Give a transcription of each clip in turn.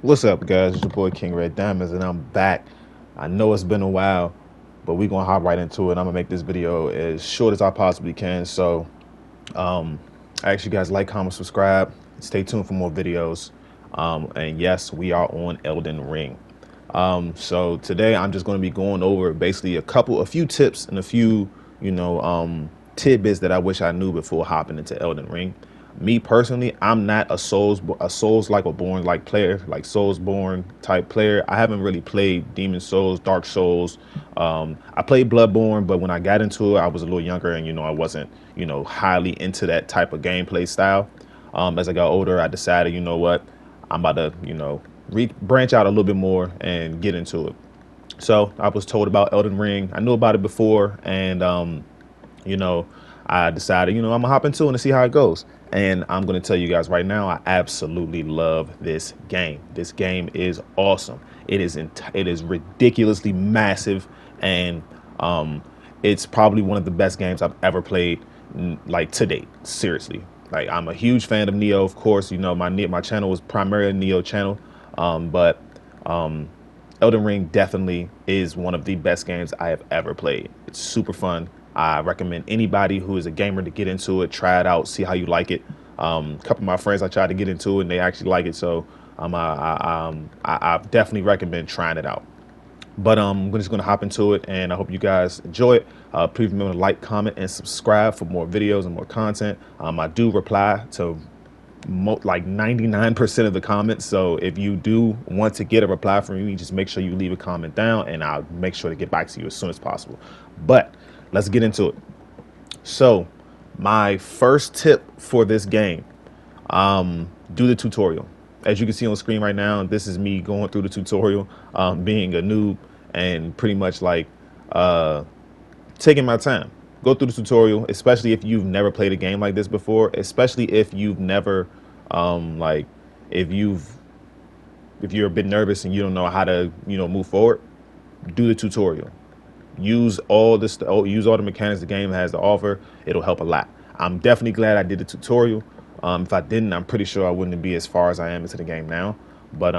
What's up, guys? It's your boy King Red Diamonds, and I'm back. I know it's been a while, but we're gonna hop right into it. I'm gonna make this video as short as I possibly can. So, um, I ask you guys like, comment, subscribe. Stay tuned for more videos. And yes, we are on Elden Ring. So today I'm just going to be going over basically a few tips and a few, tidbits that I wish I knew before hopping into Elden Ring. Me personally, I'm not a Souls like a born like player, like Souls born type player. I haven't really played Demon Souls, Dark Souls. I played Bloodborne, but when I got into it, I was a little younger and I wasn't highly into that type of gameplay style. As I got older, I decided, you know what, I'm about to branch out a little bit more and get into it. So I was told about Elden Ring. I knew about it before, and you know, I decided, I'm gonna hop into it and see how it goes. And I'm gonna tell you guys right now, I absolutely love this game. This game is awesome. It is ridiculously massive, and it's probably one of the best games I've ever played, like to date. Seriously, like I'm a huge fan of Neo. Of course, my channel was primarily a Neo channel, but Elden Ring definitely is one of the best games I have ever played. It's super fun. I recommend anybody who is a gamer to get into it, try it out, see how you like it. A couple of my friends, I tried to get into it and they actually like it. So I definitely recommend trying it out. But we're just going to hop into it, and I hope you guys enjoy it. Please remember to like, comment, and subscribe for more videos and more content. I do reply to like 99% of the comments. So if you do want to get a reply from me, just make sure you leave a comment down and I'll make sure to get back to you as soon as possible. But let's get into it. So my first tip for this game, do the tutorial. As you can see on the screen right now, this is me going through the tutorial, being a noob and pretty much like taking my time. Go through the tutorial, especially if you've never played a game like this before, especially if you've never, like, if you're a bit nervous and you don't know how to, move forward, do the tutorial. Use all the mechanics the game has to offer. It'll help a lot. I'm definitely glad I did the tutorial. If I didn't, I'm pretty sure I wouldn't be as far as I am into the game now. But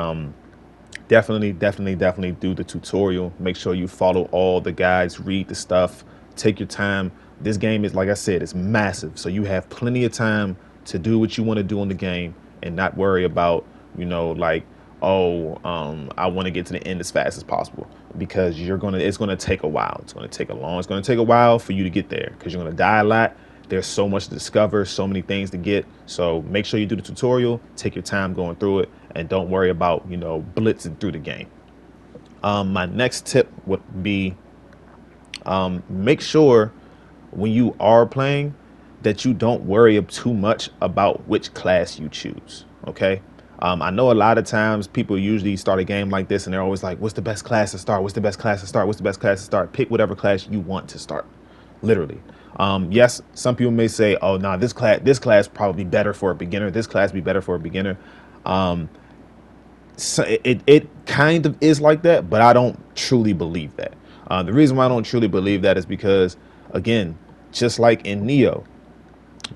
definitely do the tutorial. Make sure you follow all the guides, read the stuff, take your time. This game is, like I said, it's massive. So you have plenty of time to do what you want to do in the game and not worry about, like, I want to get to the end as fast as possible, because it's gonna take a while. It's gonna take a while for you to get there, because you're gonna die a lot. There's so much to discover, so many things to get. So make sure you do the tutorial, take your time going through it, and don't worry about, blitzing through the game. My next tip would be, make sure when you are playing that you don't worry too much about which class you choose. Okay. I know a lot of times people usually start a game like this and they're always like, what's the best class to start? What's the best class to start? What's the best class to start? Pick whatever class you want to start. Literally. Yes, some people may say, oh, nah, this class probably better for a beginner. This class be better for a beginner. So it kind of is like that, but I don't truly believe that. The reason why I don't truly believe that is because, again, just like in Neo,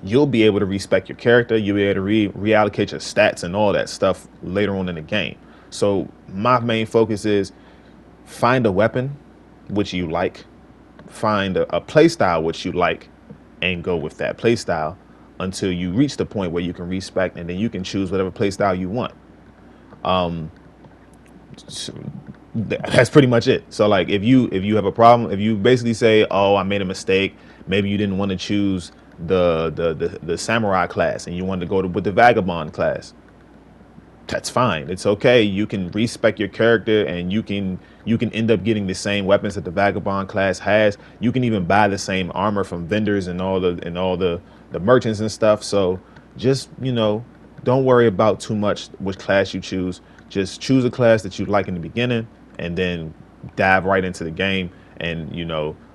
you'll be able to respec your character. You'll be able to reallocate your stats and all that stuff later on in the game. So my main focus is find a weapon which you like, find a play style which you like, and go with that play style until you reach the point where you can respec, and then you can choose whatever play style you want. So that's pretty much it. So like if you have a problem, if you basically say, oh, I made a mistake, maybe you didn't want to choose the samurai class and you wanted to go with the vagabond class, that's fine. It's okay. You can respec your character, and you can end up getting the same weapons that the vagabond class has. You can even buy the same armor from vendors and all the merchants and stuff. So just, don't worry about too much which class you choose. Just choose a class that you like in the beginning and then dive right into the game, and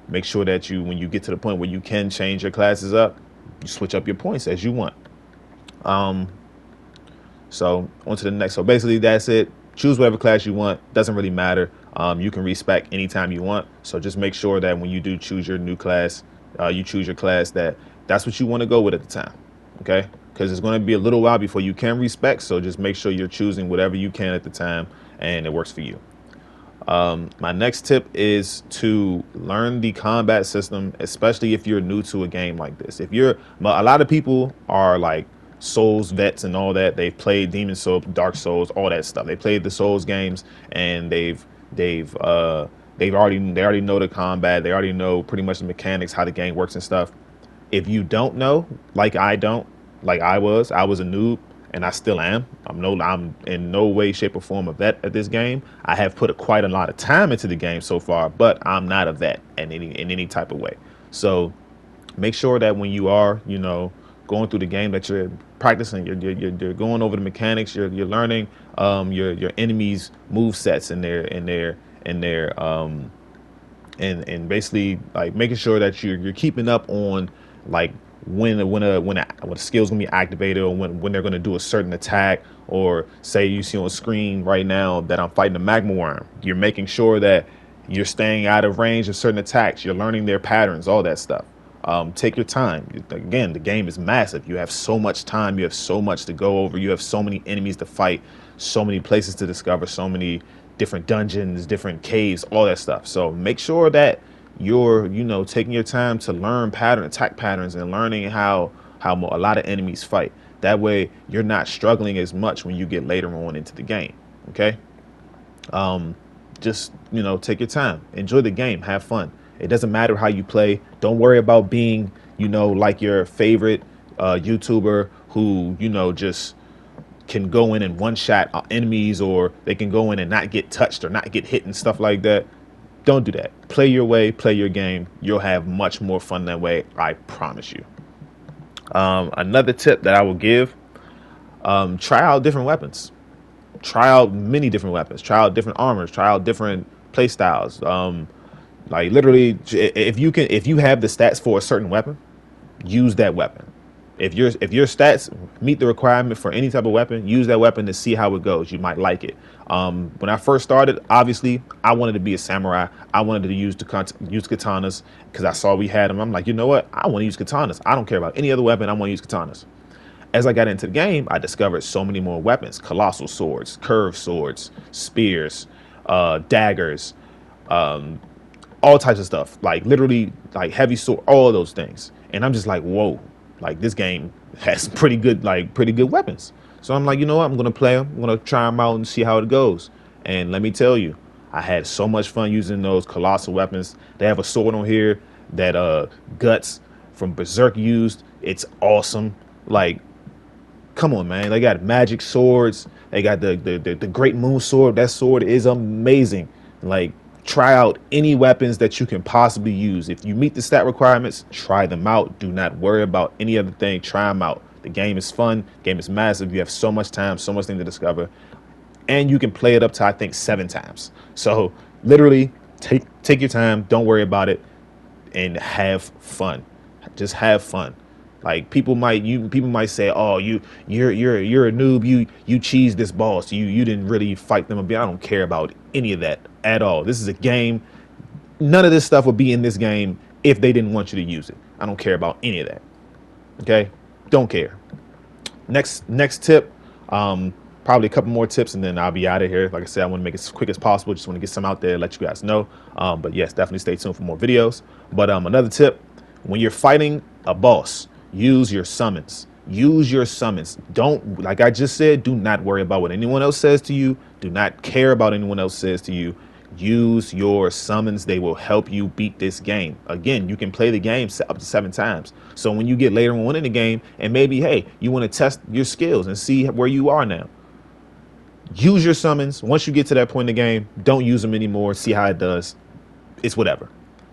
make sure that when you get to the point where you can change your classes up, you switch up your points as you want. So on to the next. So basically that's it. Choose whatever class you want. Doesn't really matter. You can respec anytime you want. So just make sure that when you choose your class, that's what you want to go with at the time. Okay. because it's going to be a little while before you can respec. So just make sure you're choosing whatever you can at the time and it works for you. My next tip is to learn the combat system, especially if you're new to a game like this. If you're, a lot of people are like Souls vets and all that. They've played Demon Souls, Dark Souls, all that stuff. They played the Souls games and they already know the combat. They already know pretty much the mechanics, how the game works and stuff. If you don't know, like I don't, like I was a noob and I still am. I'm in no way, shape, or form a vet at this game. I have put quite a lot of time into the game so far, but I'm not a vet in any type of way. So make sure that when you are, going through the game, that you're practicing, you're going over the mechanics, you're learning your enemies' move sets and and basically like making sure that you're keeping up on like when a skill's gonna be activated, or when they're gonna do a certain attack. Or say you see on screen right now that I'm fighting a magma worm, you're making sure that you're staying out of range of certain attacks. You're learning their patterns, all that stuff. Take your time. Again, the game is massive. You have so much time. You have so much to go over. You have so many enemies to fight, so many places to discover, so many different dungeons, different caves, all that stuff. So make sure that you're, taking your time to learn attack patterns, and learning how a lot of enemies fight. That way you're not struggling as much when you get later on into the game. Okay. Just, take your time, enjoy the game, have fun. It doesn't matter how you play. Don't worry about being, like your favorite YouTuber who, just can go in and one shot enemies, or they can go in and not get touched or not get hit and stuff like that. Don't do that. Play your way, play your game. You'll have much more fun that way. I promise you. Another tip that I will give, try out different weapons. Try out many different weapons. Try out different armors. Try out different play styles. Like literally, if you have the stats for a certain weapon, use that weapon. If your stats meet the requirement for any type of weapon, use that weapon to see how it goes. You might like it. When I first started, obviously, I wanted to be a samurai. I wanted to use katanas because I saw we had them. I'm like, you know what? I want to use katanas. I don't care about any other weapon. I want to use katanas. As I got into the game, I discovered so many more weapons: colossal swords, curved swords, spears, daggers, all types of stuff. Like literally, like heavy sword, all of those things. And I'm just like, whoa. Like this game has pretty good weapons. So I'm like, you know what? I'm going to play them. I'm going to try them out and see how it goes. And let me tell you, I had so much fun using those colossal weapons. They have a sword on here that Guts from Berserk used. It's awesome. Like, come on, man. They got magic swords. They got the Great Moon Sword. That sword is amazing. Like, try out any weapons that you can possibly use. If you meet the stat requirements, try them out. Do not worry about any other thing. Try them out. The game is fun. The game is massive. You have so much time, so much thing to discover. And you can play it up to, I think, 7 times. So literally take your time. Don't worry about it and have fun. Just have fun. Like people might say, oh, you're a noob. You cheesed this boss. You didn't really fight them a bit. I don't care about any of that at all. This is a game. None of this stuff would be in this game if they didn't want you to use it. I don't care about any of that. Okay, don't care. Next tip. Probably a couple more tips and then I'll be out of here. Like I said, I want to make it as quick as possible. Just want to get some out there, let you guys know. But yes, definitely stay tuned for more videos. But another tip: when you're fighting a boss, use your summons. Use your summons. Don't, like I just said, do not worry about what anyone else says to you. Do not care about anyone else says to you. Use your summons. They will help you beat this game. Again, you can play the game up to 7 times. So when you get later on in the game and maybe, hey, you want to test your skills and see where you are now, use your summons. Once you get to that point in the game, don't use them anymore. See how it does. It's whatever.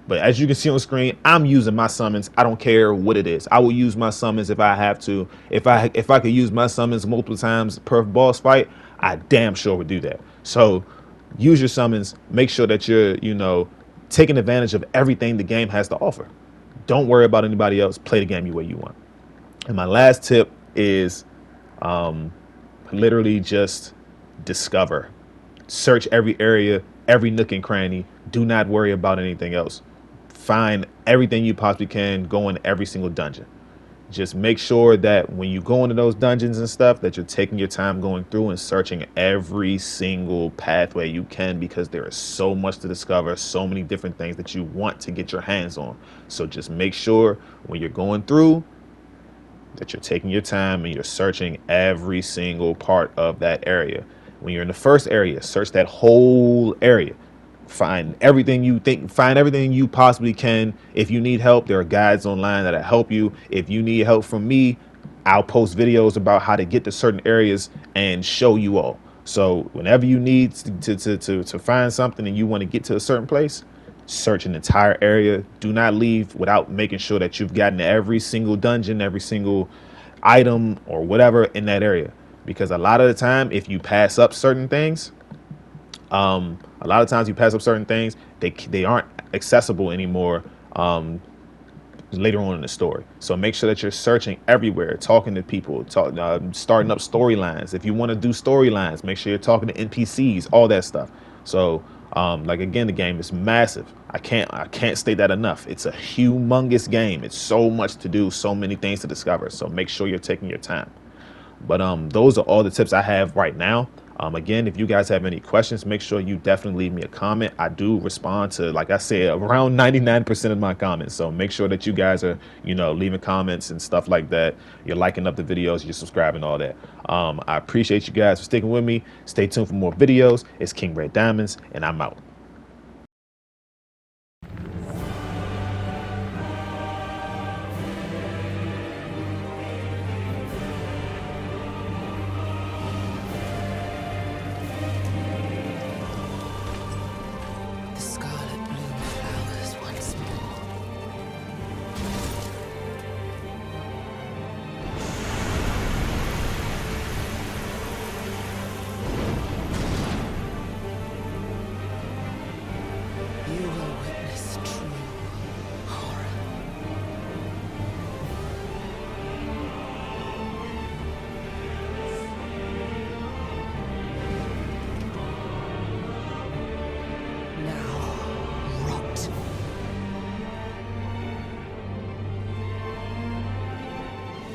But as you can see on screen, I'm using my summons. I don't care what it is. I will use my summons if I have to. If I could use my summons multiple times per boss fight, I damn sure would do that. So use your summons. Make sure that you're, taking advantage of everything the game has to offer. Don't worry about anybody else. Play the game the way you want. And my last tip is literally just discover. Search every area, every nook and cranny. Do not worry about anything else. Find everything you possibly can. Go in every single dungeon. just make sure that when you go into those dungeons and stuff, that you're taking your time going through and searching every single pathway you can, because there is so much to discover, so many different things that you want to get your hands on. So just make sure when you're going through that you're taking your time and you're searching every single part of that area. When you're in the first area, search that whole area. Find everything you possibly can. If you need help, there are guides online that'll help you. If you need help from me, I'll post videos about how to get to certain areas and show you all. So whenever you need to find something and you want to get to a certain place, search an entire area. Do not leave without making sure that you've gotten every single dungeon, every single item or whatever in that area. Because a lot of the time, if you pass up certain things, they aren't accessible anymore later on in the story. So make sure that you're searching everywhere, talking to people, starting up storylines. If you want to do storylines, make sure you're talking to NPCs, all that stuff. So like, again, the game is massive. I can't state that enough. It's a humongous game. It's so much to do, so many things to discover. So make sure you're taking your time. But those are all the tips I have right now. Again, if you guys have any questions, make sure you definitely leave me a comment. I do respond to, like I said, around 99% of my comments. So make sure that you guys are, leaving comments and stuff like that. You're liking up the videos, you're subscribing, all that. I appreciate you guys for sticking with me. Stay tuned for more videos. It's King Red Diamonds, and I'm out.